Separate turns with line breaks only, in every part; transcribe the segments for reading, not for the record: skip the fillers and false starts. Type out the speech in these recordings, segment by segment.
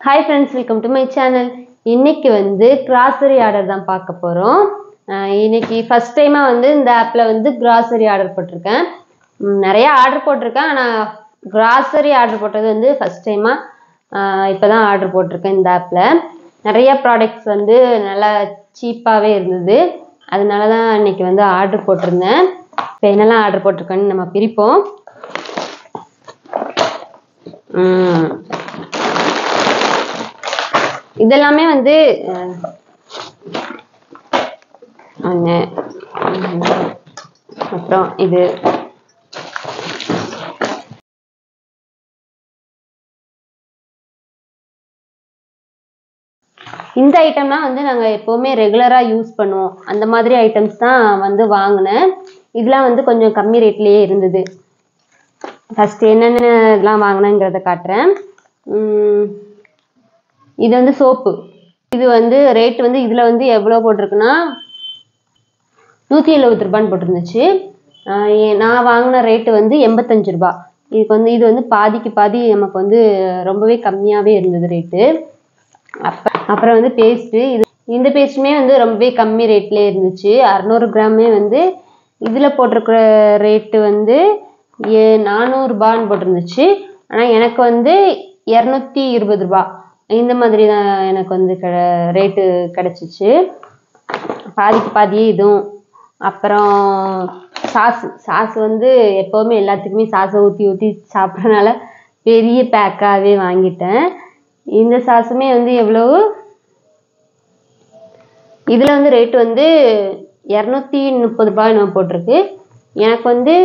Hi friends, welcome to my channel. இன்னைக்கு வந்து grocery order தான் பார்க்க போறோம். இன்னைக்கு first time வந்து இந்த ஆப்ல வந்து grocery order போட்டிருக்கேன். நிறைய ஆர்டர் போட்டிருக்கேன். ஆனா grocery order போட்டது வந்து first time இப்பதான் ஆர்டர் போட்டிருக்கேன் இந்த ஆப்ல. நிறைய ப்ராடக்ட்ஸ் வந்து நல்லா சீப்பாவே இருந்தது. அதனால தான் இன்னைக்கு வந்து ஆர்டர் போட்டிருந்தேன். இப்போ என்னெல்லாம் ஆர்டர் போட்டிருக்கேன்னு நம்ம பிரிப்போம். இதெல்லாமே வந்து அப்புறம் இது இந்த ஐட்டம்னா வந்து நாங்க எப்பவுமே ரெகுலரா யூஸ் பண்ணுவோம். அந்த மாதிரி ஐட்டம்ஸ் தான் வந்து வாங்கினேன். இதெல்லாம் வந்து கொஞ்சம் கம்மி ரேட்லயே இருந்தது. ஃபர்ஸ்ட் என்னென்ன இதெல்லாம் வாங்கினேங்கிறத காட்டுறேன். இது வந்து சோப்பு. இது வந்து ரேட் வந்து இதுல வந்து எவ்வளவு போட்டிருக்குன்னா 170 ரூபான்னு போட்டிருந்துச்சு. நான் வாங்கின ரேட்டு வந்து 85 ரூபாய். இது வந்து பாதிக்கு பாதி நமக்கு வந்து ரொம்பவே கம்மியாவே இருந்தது ரேட்டு. அப்புறம் வந்து பேஸ்ட். இந்த பேஸ்ட்டுமே வந்து ரொம்பவே கம்மி ரேட்லயே இருந்துச்சு. 600 கிராமே வந்து இதுல போட்டிருக்கிற ரேட்டு வந்து 400 ரூபான்னு போட்டிருந்துச்சு. ஆனா எனக்கு வந்து 220 ரூபாய் இந்த மாதிரி தான் எனக்கு வந்து ரேட்டு கிடைச்சிச்சு. பாதிக்கு பாதியே இதுவும். அப்புறம் சாஸ் வந்து எப்பவுமே எல்லாத்துக்குமே சாஸை ஊற்றி சாப்பிட்றதுனால பெரிய பேக்காகவே வாங்கிட்டேன். இந்த சாஸுமே வந்து எவ்வளவு, இதில் வந்து ரேட்டு வந்து 230 ரூபாய் நம்ம போட்டிருக்கு. எனக்கு வந்து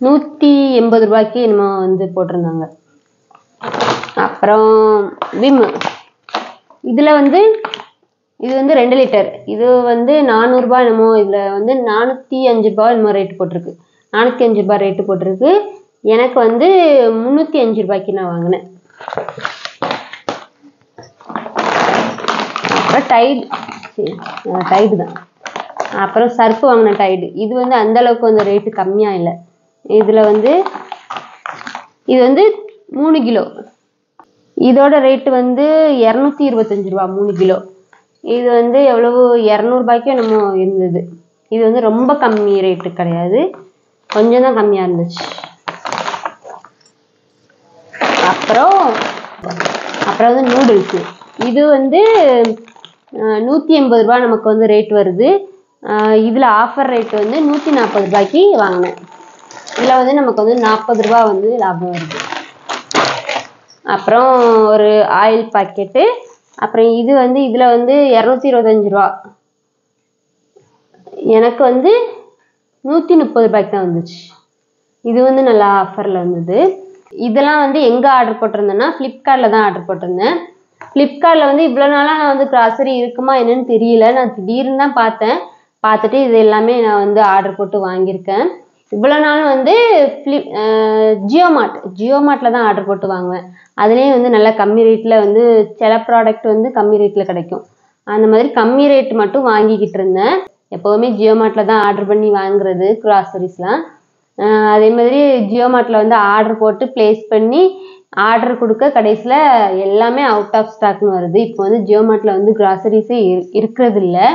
180 ரூபாய்க்கு நம்ம வந்து போட்டிருந்தாங்க. அப்புறம் விம். இதில் வந்து இது வந்து 2 லிட்டர். இது வந்து 400 ரூபாய் என்னமோ. இதில் வந்து 405 ரூபாய் என்னமோ ரேட்டு போட்டிருக்கு. 405 ரூபாய் ரேட்டு போட்டிருக்கு. எனக்கு வந்து 305 ரூபாய்க்கு நான் வாங்கினேன். அப்புறம் டைடு தான். அப்புறம் சர்ஃப் வாங்கினேன் டைடு. இது வந்து அந்த அளவுக்கு வந்து ரேட்டு கம்மியாக இல்லை. இதில் வந்து இது வந்து 3 கிலோ. இதோட ரேட்டு வந்து 225 ரூபா 3 கிலோ. இது வந்து எவ்வளவு 200 ரூபாய்க்கு என்னமோ இருந்தது. இது வந்து ரொம்ப கம்மி ரேட்டு கிடையாது, கொஞ்சம் தான் கம்மியா இருந்துச்சு. அப்புறம் வந்து நூடுல்ஸ். இது வந்து 180 ரூபாய் நமக்கு வந்து ரேட் வருது. இதுல ஆஃபர் ரேட் வந்து 140 ரூபாய்க்கு வாங்கினேன். இதுல வந்து நமக்கு வந்து 40 ரூபாய் வந்து லாபம் வருது. அப்புறம் ஒரு ஆயில் பாக்கெட்டு. அப்புறம் இது வந்து இதுல வந்து 225 ரூபா. எனக்கு வந்து 130 ரூபாய்க்கு தான் வந்துச்சு. இது வந்து நல்லா ஆஃபர்ல வந்தது. இதெல்லாம் வந்து எங்க ஆர்டர் போட்டிருந்தேன்னா ஃப்ளிப்கார்ட்ல தான் ஆர்டர் போட்டிருந்தேன். ஃப்ளிப்கார்ட்ல வந்து இவ்வளவு நாளா நான் வந்து கிராசரி இருக்குமா என்னன்னு தெரியல. நான் திடீர்னு தான் பார்த்துட்டு இது எல்லாமே நான் வந்து ஆர்டர் போட்டு வாங்கியிருக்கேன். இவ்வளவு நாளும் வந்து ஜியோ மார்ட்ல தான் ஆர்டர் போட்டு வாங்குவேன். அதுலேயும் வந்து நல்லா கம்மி ரேட்ல வந்து சில ப்ராடக்ட் வந்து கம்மி ரேட்ல கிடைக்கும். அந்த மாதிரி கம்மி ரேட் மட்டும் வாங்கிக்கிட்டு இருந்தேன். எப்போவுமே ஜியோ மார்ட்ல தான் ஆர்டர் பண்ணி வாங்குறது கிராசரிஸ்லாம். அதே மாதிரி ஜியோ மார்ட்ல வந்து ஆர்டர் போட்டு பிளேஸ் பண்ணி ஆர்டர் கொடுக்க கடைசியில் எல்லாமே அவுட் ஆஃப் ஸ்டாக்னு வருது. இப்போ வந்து ஜியோ மார்ட்ல வந்து கிராசரிஸே இருக்கிறது இல்லை.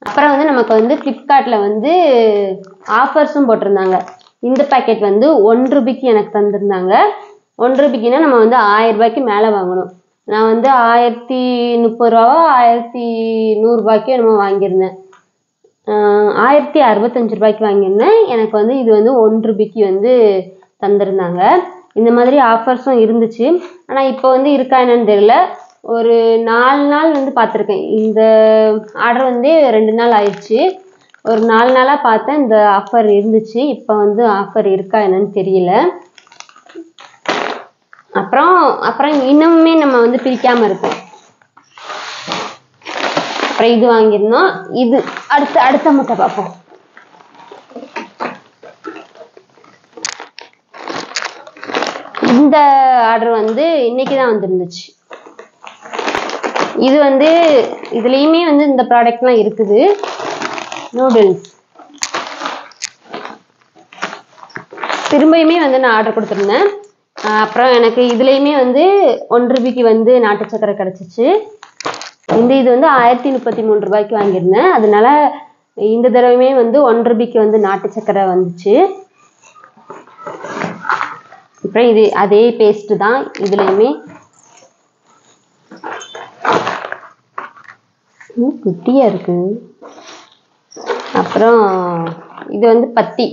அப்புறம் வந்து நமக்கு வந்து ஃப்ளிப்கார்ட்ல வந்து ஆஃபர்ஸும் போட்டிருந்தாங்க. இந்த பேக்கெட் வந்து 1 ரூபாய்க்கு எனக்கு தந்திருந்தாங்க. 1 ரூபாய்க்குன்னா நம்ம வந்து 1000 ரூபாய்க்கு மேலே வாங்கணும். நான் வந்து 1030 ரூபாவோ 1100 ரூபாய்க்கோ என்னமோ வாங்கியிருந்தேன். 1065 ரூபாய்க்கு வாங்கியிருந்தேன். எனக்கு வந்து இது வந்து 1 ரூபாய்க்கு வந்து தந்திருந்தாங்க. இந்த மாதிரி ஆஃபர்ஸும் இருந்துச்சு. ஆனால் இப்போ வந்து இருக்கா என்னன்னு தெரியல. ஒரு 4 நாள் வந்து பார்த்துருக்கேன். இந்த ஆர்டர் வந்து 2 நாள் ஆயிடுச்சு. ஒரு 4 நாளாக பார்த்தேன் இந்த ஆஃபர் இருந்துச்சு. இப்போ வந்து ஆஃபர் இருக்கா என்னன்னு தெரியல. அப்புறம் இன்னுமே நம்ம வந்து பிரிக்காம இருக்கோம். அப்புறம் இது வாங்கியிருந்தோம். இது அடுத்த முட்டை பார்ப்போம். இந்த ஆர்டர் வந்து இன்னைக்கு தான் வந்துருந்துச்சு. இது வந்து இதுலயுமே வந்து இந்த ப்ராடக்ட்லாம் இருக்குது. நூடுல்ஸ் திரும்பியுமே வந்து நான் ஆர்டர் கொடுத்துருந்தேன். அப்புறம் எனக்கு இதுலேயுமே வந்து 1 ரூபாய்க்கு வந்து நாட்டு சக்கரை கிடச்சிச்சு. இது வந்து 1033 ரூபாய்க்கு வாங்கியிருந்தேன். அதனால இந்த தடவையுமே வந்து 1 ரூபாய்க்கு வந்து நாட்டு சக்கரை வந்துச்சு. அப்புறம் இது அதே பேஸ்ட் தான் இதுலேயுமே. குட்டியா இருக்கு. அப்புறம் இது வந்து பத்தி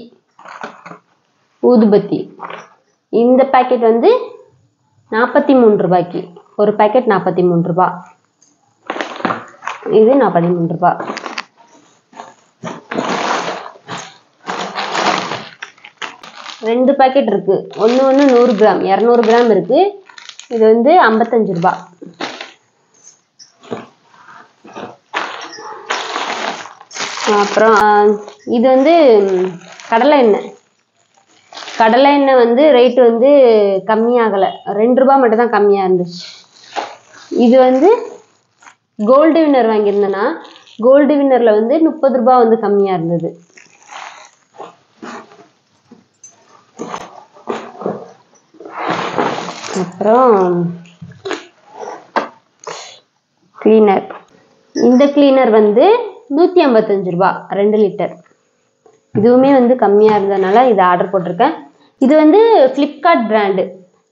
ஊதுபத்தி. இந்த பாக்கெட் வந்து 43 ரூபாய்க்கு. ஒரு பாக்கெட் 43 ரூபா. இது 43 ரூபா. ரெண்டு பாக்கெட் இருக்கு. ஒன்று 100 கிராம் 200 கிராம் இருக்கு. இது வந்து 55 ரூபா. அப்புறம் இது வந்து கடலை எண்ணெய். கடலை எண்ணெய் வந்து ரேட்டு வந்து கம்மியாகலை. 2 ரூபா மட்டும் தான் கம்மியாக இருந்துச்சு. இது வந்து கோல்டு வின்னர் வாங்கியிருந்தேன்னா கோல்டு வின்னரில் வந்து 30 ரூபா வந்து கம்மியாக இருந்தது. அப்புறம் கிளீனர். இந்த கிளீனர் வந்து 155 ரூபா 2 லிட்டர். இதுவுமே வந்து கம்மியாக இருந்ததுனால இதை ஆர்டர் போட்டிருக்கேன். இது வந்து ஃப்ளிப்கார்ட் பிராண்டு.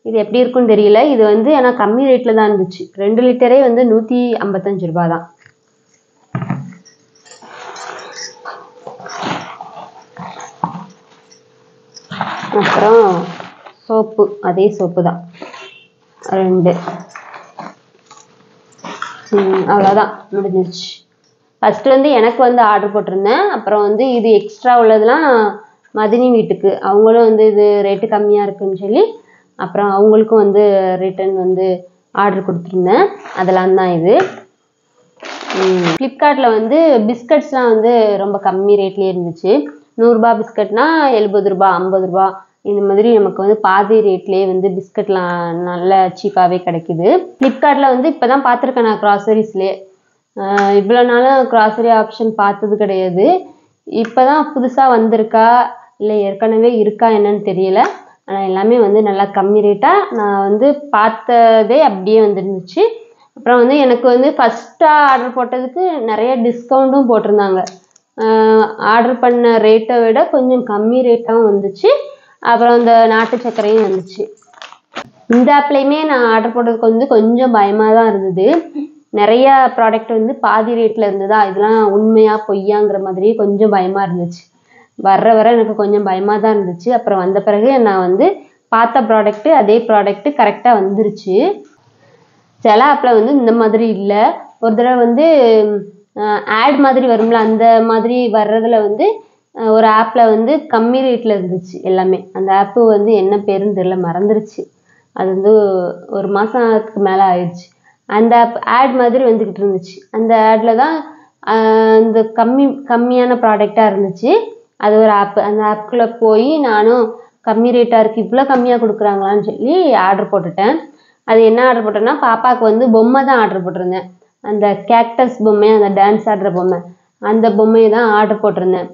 இது எப்படி இருக்குன்னு தெரியல. இது வந்து ஆனால் கம்மி ரேட்டில் தான் இருந்துச்சு. 2 லிட்டரே வந்து 155 ரூபா தான். அப்புறம் சோப்பு, அதே சோப்பு தான் 2. அவ்வளோதான், முடிஞ்சிருச்சு. ஃபஸ்ட்டு வந்து எனக்கு வந்து ஆர்டர் போட்டிருந்தேன். அப்புறம் வந்து இது எக்ஸ்ட்ரா உள்ளதெல்லாம் மதினி வீட்டுக்கு, அவங்களும் வந்து இது ரேட்டு கம்மியாக இருக்குன்னு சொல்லி அப்புறம் அவங்களுக்கும் வந்து ரிட்டன் வந்து ஆர்டர் கொடுத்துருந்தேன். அதெல்லாம் தான் இது. ஃப்ளிப்கார்ட்டில் வந்து பிஸ்கட்ஸ்லாம் வந்து ரொம்ப கம்மி ரேட்லேயே இருந்துச்சு. 100 ரூபா பிஸ்கட்னா 70 ரூபா 50 ரூபா இந்த மாதிரி நமக்கு வந்து பாதி ரேட்லேயே வந்து பிஸ்கட்லாம் நல்ல சீப்பாகவே கிடைக்குது. ஃப்ளிப்கார்ட்டில் வந்து இப்போ தான் பார்த்துருக்கேன் நான் க்ராசரிஸ்லேயே. இவ்வளோ நாளும் க்ராசரி ஆப்ஷன் பார்த்தது கிடையாது. இப்போ தான் புதுசாக வந்திருக்கா இல்லை ஏற்கனவே இருக்கா என்னன்னு தெரியல. ஆனால் எல்லாமே வந்து நல்லா கம்மி ரேட்டாக நான் வந்து பார்த்ததே அப்படியே வந்துருந்துச்சு. அப்புறம் வந்து எனக்கு வந்து ஃபஸ்ட்டாக ஆர்டர் போட்டதுக்கு நிறைய டிஸ்கவுண்ட்டும் போட்டிருந்தாங்க. ஆர்டர் பண்ண ரேட்டை விட கொஞ்சம் கம்மி ரேட்டாகவும் வந்துச்சு. அப்புறம் இந்த நாட்டு சர்க்கரையும் வந்துச்சு. இந்த ஆப்லேயுமே நான் ஆர்டர் போட்டதுக்கு வந்து கொஞ்சம் பயமாக தான் இருந்தது. நிறையா ப்ராடக்ட் வந்து பாதி ரேட்டில் இருந்ததா, இதெல்லாம் உண்மையா பொய்யாங்கிற மாதிரி கொஞ்சம் பயமாக இருந்துச்சு. வர எனக்கு கொஞ்சம் பயமாக தான் இருந்துச்சு. அப்புறம் வந்த பிறகு நான் வந்து பார்த்த ப்ராடக்ட்டு அதே ப்ராடக்ட்டு கரெக்டாக வந்துருச்சு. சில ஆப்பில் வந்து இந்த மாதிரி இல்லை. ஒரு தடவை வந்து ஆட் மாதிரி வரும்ல, அந்த மாதிரி வர்றதுல வந்து ஒரு ஆப்பில் வந்து கம்மி ரேட்டில் இருந்துச்சு எல்லாமே. அந்த ஆப்பு வந்து என்ன பேருன்னு தெரியல, மறந்துருச்சு. அது வந்து 1 மாதத்துக்கு மேலே ஆயிடுச்சு. அந்த ஆட் மாதிரி வந்துக்கிட்டு இருந்துச்சு. அந்த ஆடில் தான் இந்த கம்மியான ப்ராடக்டாக இருந்துச்சு. அது ஒரு ஆப்பு. அந்த ஆப்புக்குள்ளே போய் நானும் கம்மி ரேட்டாக இருக்குது, இவ்வளோ கம்மியாக கொடுக்குறாங்களான்னு சொல்லி ஆர்டர் போட்டுட்டேன். அது என்ன ஆர்டர் போட்டேன்னா, பாப்பாவுக்கு வந்து பொம்மை தான் ஆர்டர் போட்டிருந்தேன். அந்த கேக்டஸ் பொம்மை, அந்த டான்ஸ் ஆடுற பொம்மை, அந்த பொம்மையை தான் ஆர்டர் போட்டிருந்தேன்.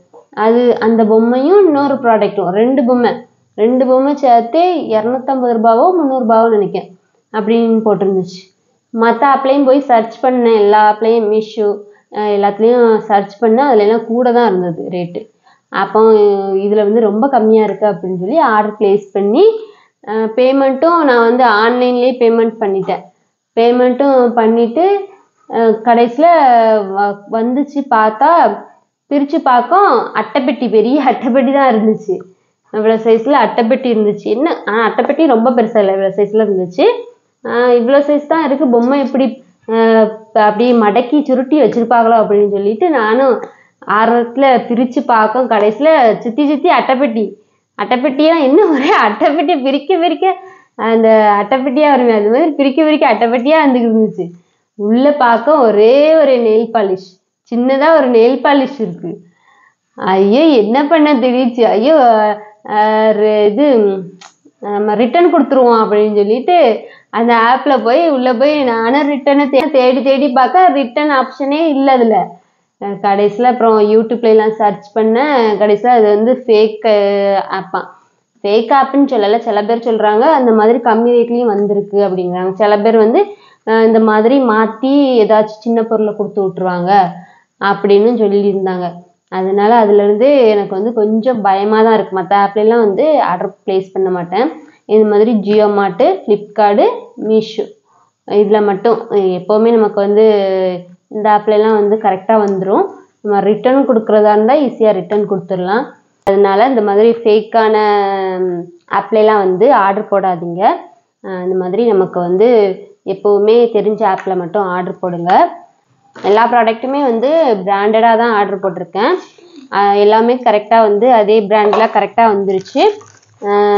அது அந்த பொம்மையும் இன்னொரு ப்ராடக்ட்டும், 2 பொம்மை சேர்த்து 250 ரூபாவோ 300 ரூபாவோ நினைக்கிறேன் அப்படின்னு போட்டிருந்துச்சு. மற்ற ஆப்லேயும் போய் சர்ச் பண்ணேன். எல்லா ஆப்லேயும் மீஷோ எல்லாத்துலேயும் சர்ச் பண்ணேன். அதுலலாம் கூட தான் இருந்தது ரேட்டு. அப்போ இதில் வந்து ரொம்ப கம்மியாக இருக்குது அப்படின்னு சொல்லி ஆர்டர் ப்ளேஸ் பண்ணி பேமெண்ட்டும் நான் வந்து ஆன்லைன்லேயே பேமெண்ட் பண்ணிட்டேன். பேமெண்ட்டும் பண்ணிவிட்டு கடைசியில் வந்துச்சு. பார்த்தா பிரித்து பார்க்கும் அட்டைப்பெட்டி, பெரிய அட்டைப்பெட்டி தான் இருந்துச்சு. இவ்வளோ சைஸில் அட்டைப்பெட்டி இருந்துச்சு. என்ன ஆனால் அட்டைப்பெட்டி ரொம்ப பெருசாக இல்லை, இவ்வளோ சைஸில் இருந்துச்சு. இவ்வளோ சைஸ் தான் இருக்குது, பொம்மை எப்படி அப்படியே மடக்கி சுருட்டி வச்சுருப்பாங்களோ அப்படின்னு சொல்லிட்டு நானும் ஆர்வத்தில் பிரித்து பார்க்கும். கடைசியில் சுற்றி அட்டைப்பெட்டியெல்லாம் என்ன ஒரே அட்டைப்பெட்டியை பிரிக்க அந்த அட்டைப்பெட்டியாக வருமே, அது மாதிரி பிரிக்க அட்டைப்பெட்டியாக வந்துக்கிட்டு இருந்துச்சு. உள்ளே பார்க்க ஒரே ஒரு நெயில் பாலிஷ், சின்னதாக ஒரு நெயில் பாலிஷ் இருக்குது. ஐயோ என்ன பண்ண தெரியுச்சு. ஐயோ இது நம்ம ரிட்டன் கொடுத்துருவோம் அப்படின்னு சொல்லிட்டு அந்த ஆப்பில் போய் உள்ளே போய் நானும் ரிட்டனை தேடி பார்க்க ரிட்டன் ஆப்ஷனே இல்லை அதில். கடைசியில் அப்புறம் யூடியூப்லாம் சர்ச் பண்ணேன். கடைசியில் அது வந்து ஃபேக் ஆப்பான். ஃபேக் ஆப்னு சொல்லலை, சில பேர் சொல்கிறாங்க அந்த மாதிரி கம்மி ரேட்லேயும் வந்திருக்கு அப்படிங்கிறாங்க. சில பேர் வந்து இந்த மாதிரி மாற்றி ஏதாச்சும் சின்ன பொருளை கொடுத்து விட்ருவாங்க அப்படின்னு சொல்லியிருந்தாங்க. அதனால அதுலேருந்து எனக்கு வந்து கொஞ்சம் பயமாக தான் இருக்குது. மற்ற ஆப்லாம் வந்து ஆர்டர் ப்ளேஸ் பண்ண மாட்டேன். இது மாதிரி ஜியோ மார்ட்டு, ஃப்ளிப்கார்டு, மீஷோ இதில் மட்டும் எப்போவுமே நமக்கு வந்து இந்த ஆப்லலாம் வந்து கரெக்டாக வந்துடும். நம்ம ரிட்டர்ன் கொடுக்குறதா இருந்தால் ஈஸியாக ரிட்டர்ன் கொடுத்துடலாம். அதனால இந்த மாதிரி ஃபேக்கான ஆப்லலாம் வந்து ஆர்டர் போடாதீங்க. இந்த மாதிரி நமக்கு வந்து எப்போவுமே தெரிஞ்ச ஆப்பில் மட்டும் ஆர்டர் போடுங்க. எல்லா ப்ராடக்ட்டுமே வந்து பிராண்டடாக தான் ஆர்டர் போட்டிருக்கேன். எல்லாமே கரெக்டாக வந்து அதே பிராண்டில் கரெக்டாக வந்துருச்சு.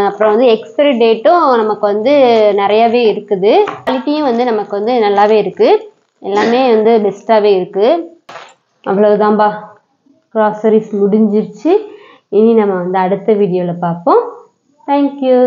அப்புறம் வந்து எக்ஸ்பைரி டேட்டும் நமக்கு வந்து நிறையாவே இருக்குது. குவாலிட்டியும் வந்து நமக்கு வந்து நல்லாவே இருக்குது. எல்லாமே வந்து பெஸ்ட்டாகவே இருக்குது. அவ்வளவுதான்பா, க்ராசரிஸ் முடிஞ்சிருச்சு. இனி நம்ம வந்து அடுத்த வீடியோவில் பார்ப்போம். தேங்க்யூ.